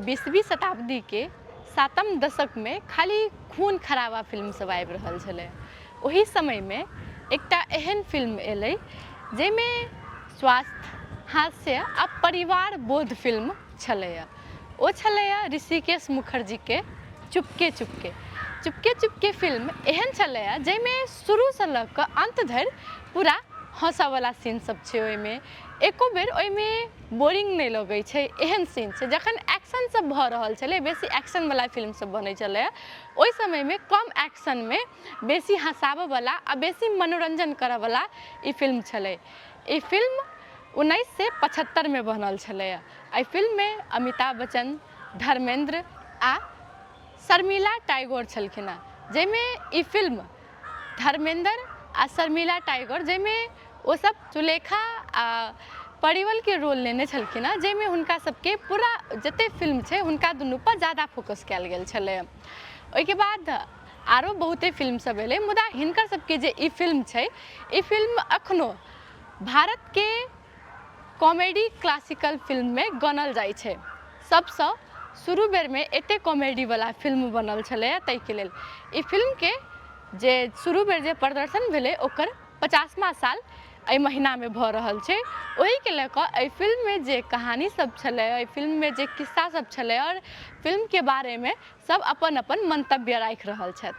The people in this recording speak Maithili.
20वीं शताब्दी के 7म दशक में खाली खून खराबा फिल्म सब आबि रहल छलै। ओही समय में एकटा एहन फिल्म एलै जैमे स्वास्थ्य, हास्य आ परिवार बोध फिल्म छलैया। ओ छलैया ऋषिकेश मुखर्जी के चुपके चुपके। चुपके चुपके फिल्म एहन छलैया जैमे शुरू से लऽ कऽ अंत धरि पूरा हँसऽवला सीन सब छै। ओहिमे एको बेर ओहिमे बोरिंग नहीं लगै छै, एहन सीन छै। जखन एक्शन सब भऽ रहल छलै, बेसी एक्शन वाला फिल्म सब बनै छलै, ओहि समय में कम एक्शन में बेसी हँसाबऽ वाला आ बेसी मनोरंजन करऽ वाला ई फिल्म छलै। ई फिल्म 1975 में बनल छलै। एहि फिल्म में अमिताभ बच्चन, धर्मेंद्र आ शर्मिला टैगोर छलखिन। जैमे ई फिल्म धर्मेंद्र आ शर्मिला टैगोर जैमे ओ सब सुलेखा आ परिवल के रोल लेने छलखिन, जैमे हुनका सबके पूरा जते फिल्म छै हुनका दुनू पर ज़्यादा फोकस कयल गेल छलै। ओहिके बाद आरो बहुते फिल्म सब एलै, मुदा हिनकर सबके जे ई फिल्म छै, ई फिल्म अखनो भारत के कॉमेडी क्लासिकल फिल्म में गनल जाइ छै। सबसँ शुरू बेर में एते कॉमेडी वाला फिल्म बनल छलै। ताहिके लेल ई फिल्म के जे शुरू बेर जे प्रदर्शन भेलै ओकर 50वां साल एहि महीना में भऽ रहल छै। ओही के लऽ कऽ एहि फिल्म में जे कहानी सब छलै, एहि फिल्म में जे किस्सा सब छलै और फिल्म के बारे में सब अपन अपन मंतव्य राखि रहल छथि।